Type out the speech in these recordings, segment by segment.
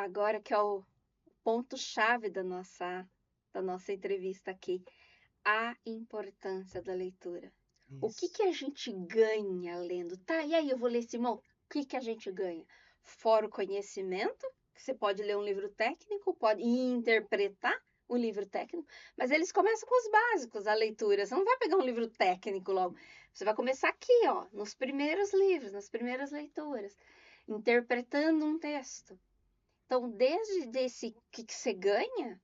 agora que é o ponto-chave da nossa entrevista aqui, a importância da leitura. O que Isso. que a gente ganha lendo? Tá, e aí eu vou ler Simão? O que que a gente ganha? Fora o conhecimento, que você pode ler um livro técnico, pode interpretar um livro técnico, mas eles começam com os básicos, a leitura. Você não vai pegar um livro técnico logo. Você vai começar aqui, ó, nos primeiros livros, nas primeiras leituras, interpretando um texto. Então, desde esse que você ganha,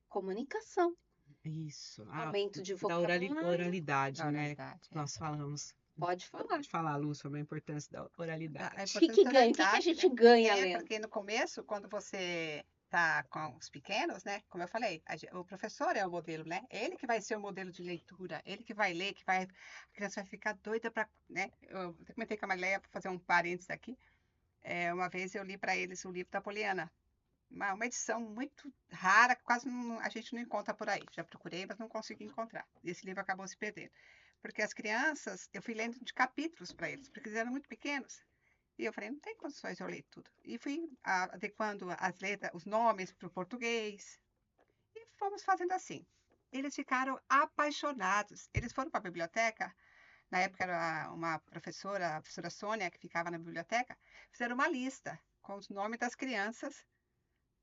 comunicação, Isso. aumento de Da vocabulário, oralidade, Da né? oralidade, é. Nós falamos. pode falar. Pode falar, Lu, sobre a importância da A oralidade. O que que importância da ganha? O que que a oralidade, gente né? ganha É, lendo? porque no começo, quando você tá com os pequenos, né? Como eu falei, o professor é o modelo, né? Ele que vai ser o modelo de leitura, ele que vai ler, a criança vai ficar doida para, né? Eu até comentei com a Marileia para fazer um parênteses aqui. Uma vez eu li para eles o livro da Poliana, uma edição muito rara, que quase a gente não encontra por aí. Já procurei, mas não consegui encontrar. E esse livro acabou se perdendo. Porque as crianças, eu fui lendo de capítulos para eles, porque eles eram muito pequenos. E eu falei, não tem condições de eu ler tudo. E fui adequando as letras, os nomes para o português. E fomos fazendo assim. Eles ficaram apaixonados. Eles foram para a biblioteca. Na época era uma professora, a professora Sônia, que ficava na biblioteca. Fizeram uma lista com os nomes das crianças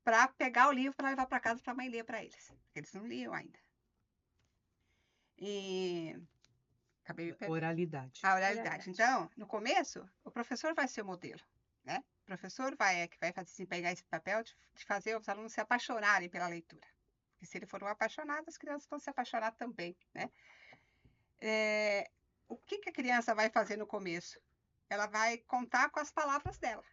para pegar o livro para levar para casa para a mãe ler para eles. Porque eles não liam ainda. E acabei me perdendo. Oralidade. A oralidade. Então, no começo, o professor vai ser o modelo, né? O professor que vai desempenhar esse papel de fazer os alunos se apaixonarem pela leitura. Porque se ele for um apaixonado, as crianças vão se apaixonar também, né? O que a criança vai fazer no começo? Ela vai contar com as palavras dela.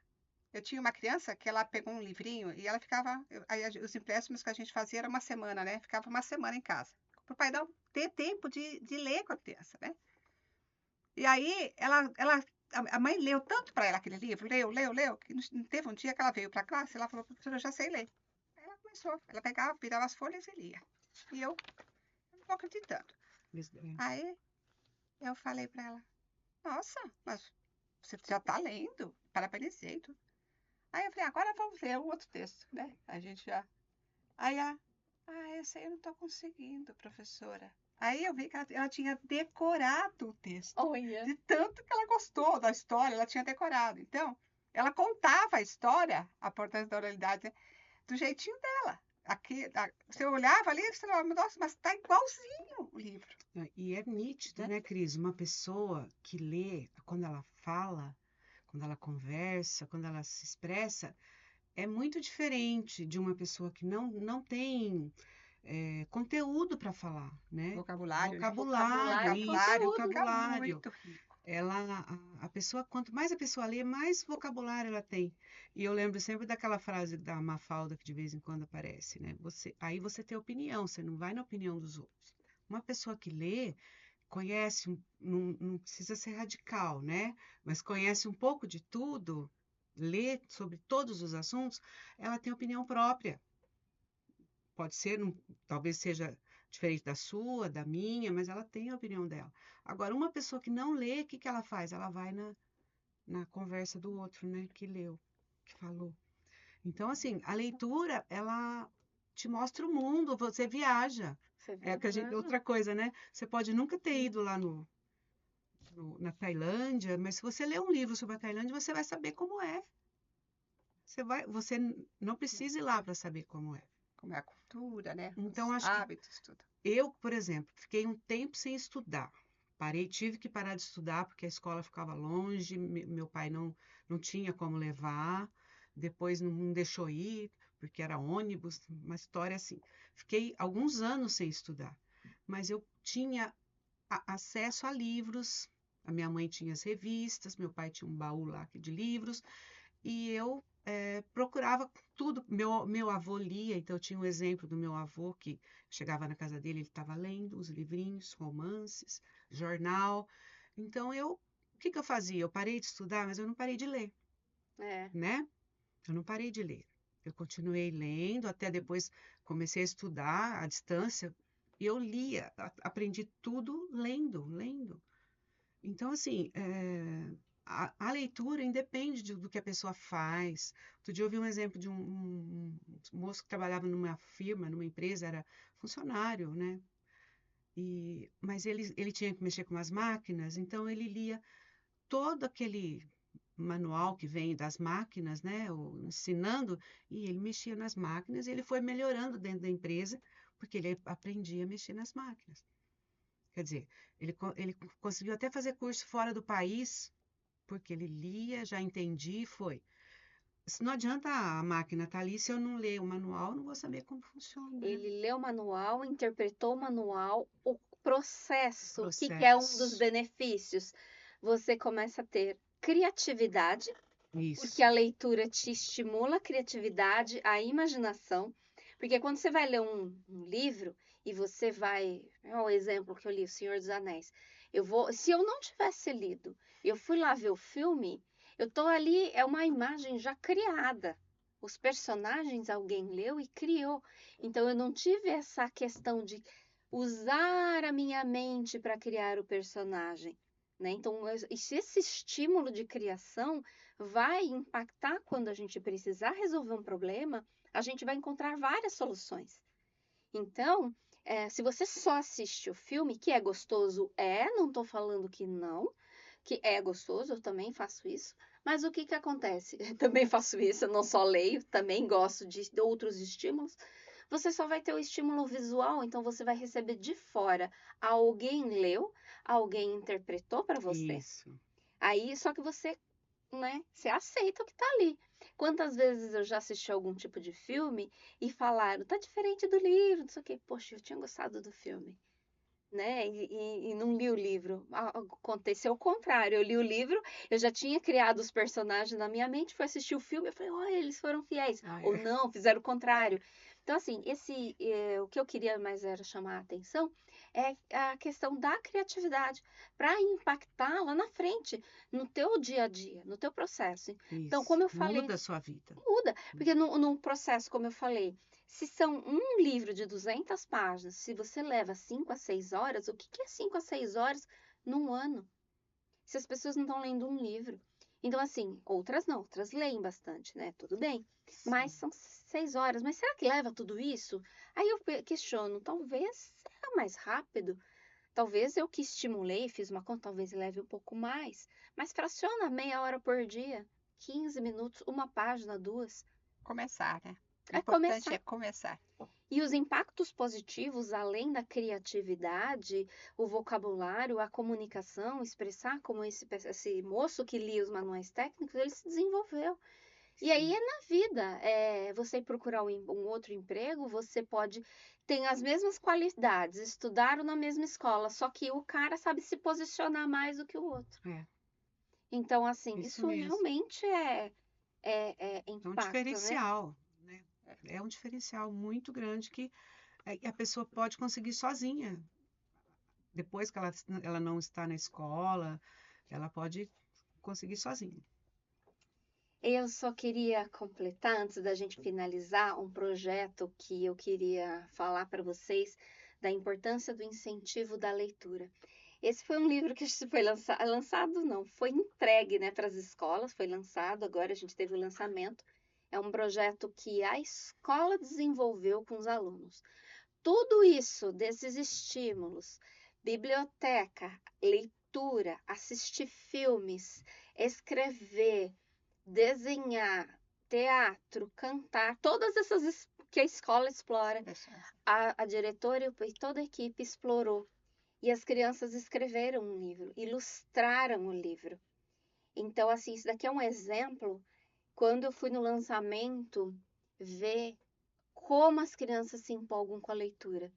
Eu tinha uma criança que ela pegou um livrinho e ela ficava. Aí os empréstimos que a gente fazia era uma semana, né? Ficava uma semana em casa. Para o pai não ter tempo de ler com a criança, né? E aí a mãe leu tanto para ela aquele livro, leu, que não teve um dia que ela veio para a classe e ela falou, professora, eu já sei ler. Aí ela começou, ela pegava, virava as folhas e lia. E eu não estou acreditando. Aí eu falei para ela, nossa, mas você já está lendo, parabenizei tudo. Aí eu falei, agora vamos ver o outro texto, né? A gente já. Aí esse aí eu não estou conseguindo, professora. Aí eu vi que ela tinha decorado o texto. Olha, De tanto que ela gostou da história, ela tinha decorado. Então, ela contava a história, a importância da oralidade, né, do jeitinho dela. Aqui, você olhava ali e você falava, nossa, mas está igualzinho o livro. E é nítido, Né? né, Cris? Uma pessoa que lê, quando ela fala, quando ela conversa, quando ela se expressa, é muito diferente de uma pessoa que não tem conteúdo para falar, né? Vocabulário, né? Vocabulário, e isso, conteúdo. Fica vocabulário. muito rico. A pessoa, quanto mais a pessoa lê, mais vocabulário ela tem. E eu lembro sempre daquela frase da Mafalda que de vez em quando aparece, né? Aí você tem opinião, você não vai na opinião dos outros. Uma pessoa que lê, conhece, não precisa ser radical, né? Mas conhece um pouco de tudo, lê sobre todos os assuntos, ela tem opinião própria. Pode ser, talvez seja diferente da sua, da minha, mas ela tem a opinião dela. Agora, uma pessoa que não lê, o que que ela faz? Ela vai na conversa do outro, né? Que leu, que falou. Então, assim, a leitura, ela te mostra o mundo, você viaja. Você É que viaja. outra coisa, né? Você pode nunca ter ido lá na Tailândia, mas se você ler um livro sobre a Tailândia, você vai saber como é. Você não precisa ir lá para saber como é. Como é a cultura, né? Então, Os acho que hábitos, tudo. eu, por exemplo, fiquei um tempo sem estudar. Tive que parar de estudar porque a escola ficava longe, meu pai não tinha como levar, depois não deixou ir, porque era ônibus, uma história assim. Fiquei alguns anos sem estudar, mas eu tinha acesso a livros, a minha mãe tinha as revistas, meu pai tinha um baú lá de livros, e eu procurava tudo. Meu avô lia, então eu tinha um exemplo do meu avô que chegava na casa dele, ele estava lendo os livrinhos, romances, jornal. Então o que que eu fazia? Eu parei de estudar, mas eu não parei de ler, É. né? Eu não parei de ler. Eu continuei lendo, até depois comecei a estudar à distância, e eu lia, aprendi tudo lendo. Então, assim, a leitura independe do que a pessoa faz. Outro dia eu vi um exemplo de um moço que trabalhava numa firma, numa empresa, era funcionário, né? Mas ele tinha que mexer com as máquinas, então ele lia todo aquele manual que vem das máquinas, né? Ensinando, e ele mexia nas máquinas e ele foi melhorando dentro da empresa, porque ele aprendia a mexer nas máquinas. Quer dizer, ele conseguiu até fazer curso fora do país, porque ele lia, já entendi, foi. Não adianta a máquina estar ali, se eu não ler o manual, eu não vou saber como funciona, né? Ele leu o manual, interpretou o manual, o processo, o que é um dos Processo. benefícios? Você começa a ter criatividade, porque Isso. a leitura te estimula a criatividade, a imaginação. Porque quando você vai ler um livro e você vai. É o exemplo que eu li, O Senhor dos Anéis. Se eu não tivesse lido, eu fui lá ver o filme, eu tô ali, é uma imagem já criada. Os personagens alguém leu e criou. Então eu não tive essa questão de usar a minha mente para criar o personagem, né? Então, esse estímulo de criação vai impactar quando a gente precisar resolver um problema, a gente vai encontrar várias soluções. Então, se você só assiste o filme, que é gostoso, não estou falando que não, que é gostoso, eu também faço isso, mas o que que acontece? Eu também faço isso, eu não só leio, também gosto de outros estímulos. Você só vai ter o estímulo visual, então você vai receber de fora. Alguém leu, alguém interpretou para você. Isso. Aí, só que você, né, você aceita o que tá ali. Quantas vezes eu já assisti algum tipo de filme e falaram, tá diferente do livro, não sei o quê. Poxa, eu tinha gostado do filme, né? E não li o livro. Aconteceu o contrário. Eu li o livro, eu já tinha criado os personagens na minha mente, fui assistir o filme, eu falei, olha, eles foram fiéis. Ah, Ou é. não, fizeram o contrário. Então, assim, o que eu queria mais era chamar a atenção é a questão da criatividade para impactar lá na frente, no teu dia a dia, no teu processo. Então, Isso. como eu falei, Muda a sua vida. muda, porque no processo, como eu falei, se são um livro de 200 páginas, se você leva 5 a 6 horas, o que que é 5 a 6 horas num ano? Se as pessoas não estão lendo um livro. Então, assim, outras não, outras leem bastante, né? Tudo bem. Mas Sim. são 6 horas. Mas será que leva tudo isso? Aí eu questiono, talvez seja mais rápido. Talvez eu que estimulei, fiz uma conta, talvez leve um pouco mais. Mas fraciona meia hora por dia, 15 minutos, uma página, duas. Começar, né? O É importante começar. é começar. E os impactos positivos, além da criatividade, o vocabulário, a comunicação, expressar como esse moço que lia os manuais técnicos, ele se desenvolveu. E aí Sim. é na vida. Você procurar um outro emprego, você pode ter as mesmas qualidades, estudaram na mesma escola, só que o cara sabe se posicionar mais do que o outro. É, Então, assim, isso isso mesmo. realmente é É um impacto, né? diferencial, né? É um diferencial muito grande que a pessoa pode conseguir sozinha. Depois que ela não está na escola, ela pode conseguir sozinha. Eu só queria completar, antes da gente finalizar, um projeto que eu queria falar para vocês da importância do incentivo da leitura. Esse foi um livro que foi lançado, não, foi entregue, né, para as escolas, foi lançado, agora a gente teve o lançamento. É um projeto que a escola desenvolveu com os alunos. Tudo isso, desses estímulos, biblioteca, leitura, assistir filmes, escrever, desenhar, teatro, cantar, todas essas que a escola explora, a diretora e toda a equipe explorou. E as crianças escreveram um livro, ilustraram o livro. Então, assim, isso daqui é um exemplo. Quando eu fui no lançamento, ver como as crianças se empolgam com a leitura.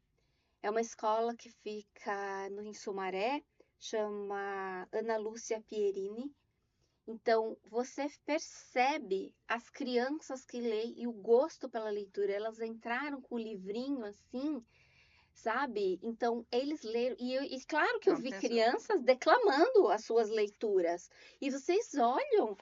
É uma escola que fica em Sumaré, chama Ana Lúcia Pierini. Então, você percebe as crianças que leem e o gosto pela leitura. Elas entraram com o livrinho assim, sabe? Então, eles leram. E claro que eu vi crianças declamando as suas leituras. E vocês olham,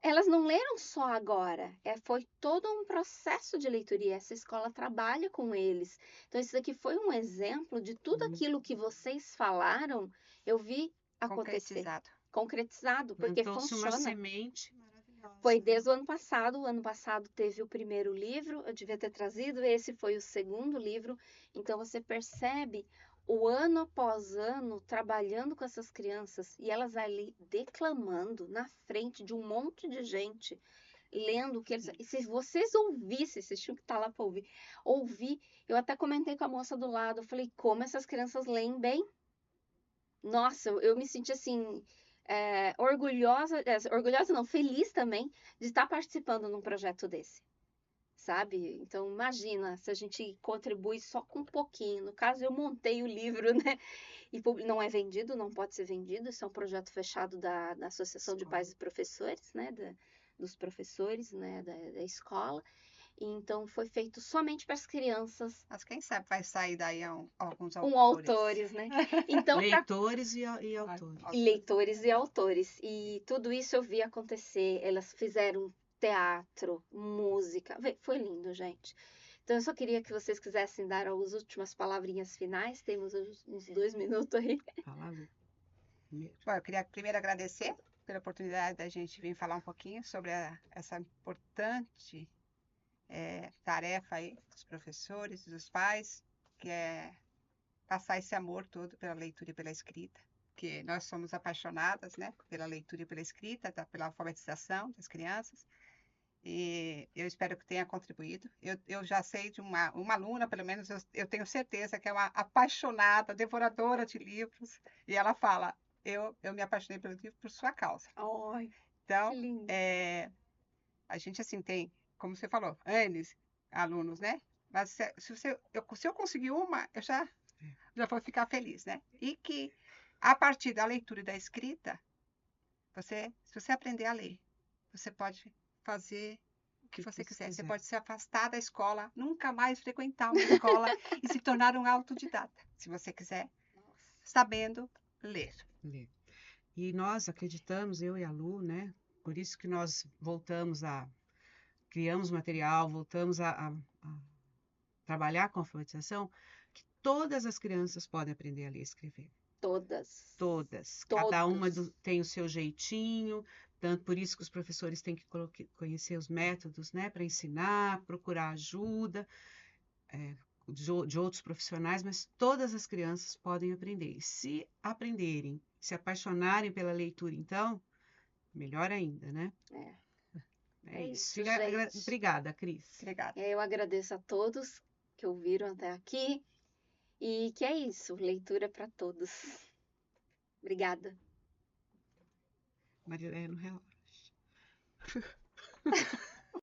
elas não leram só agora. Foi todo um processo de leitura e essa escola trabalha com eles. Então, isso aqui foi um exemplo de tudo aquilo que vocês falaram, eu vi acontecer. Concretizado. concretizado, porque Plantou-se uma funciona. semente maravilhosa. Foi desde o ano passado. O ano passado teve o primeiro livro, eu devia ter trazido, esse foi o segundo livro. Então você percebe o ano após ano trabalhando com essas crianças e elas ali declamando na frente de um monte de gente, lendo o que eles. E se vocês ouvissem, vocês tinham que estar lá para ouvir. Eu até comentei com a moça do lado, eu falei, como essas crianças leem bem. Nossa, eu me senti assim, orgulhosa, orgulhosa não, feliz também de estar participando num projeto desse, sabe? Então, imagina se a gente contribui só com um pouquinho. No caso, eu montei o livro, né? E não é vendido, não pode ser vendido. Isso é um projeto fechado da Associação de Pais e Professores, né? Dos professores, né? Da escola. E então, foi feito somente para as crianças. Mas quem sabe vai sair daí alguns Autores, né? Então, Leitores e autores. leitores e autores. E tudo isso eu vi acontecer. Elas fizeram teatro, música. Foi lindo, gente. Então, eu só queria que vocês quisessem dar as últimas palavrinhas finais. Temos uns 2 minutos aí. Palavra. Bom, eu queria primeiro agradecer pela oportunidade da gente vir falar um pouquinho sobre essa importante tarefa aí dos professores, dos pais, que é passar esse amor todo pela leitura e pela escrita, que nós somos apaixonadas, né, pela leitura e pela escrita, pela alfabetização das crianças, e eu espero que tenha contribuído. Eu já sei de uma aluna, pelo menos eu tenho certeza que é uma apaixonada, devoradora de livros, e ela fala, eu me apaixonei pelo livro por sua causa. Ai, Então, que lindo. a gente, assim, tem, como você falou, N alunos, né? Mas se eu conseguir uma, eu já vou ficar feliz, né? E que, a partir da leitura e da escrita, se você aprender a ler, você pode fazer o que você quiser. Você pode se afastar da escola, nunca mais frequentar uma escola e se tornar um autodidata, se você quiser, sabendo ler. E nós acreditamos, eu e a Lu, né? Por isso que nós criamos material, voltamos a trabalhar com a alfabetização, que todas as crianças podem aprender a ler e escrever. Todas. Cada uma tem o seu jeitinho, tanto por isso que os professores têm que conhecer os métodos, né, para ensinar, procurar ajuda de outros profissionais, mas todas as crianças podem aprender. E se aprenderem, se apaixonarem pela leitura, então, melhor ainda, né? É isso. Gente. Obrigada, Cris. Obrigada. Eu agradeço a todos que ouviram até aqui. E que é isso, leitura para todos. Obrigada. Marilene, relaxa.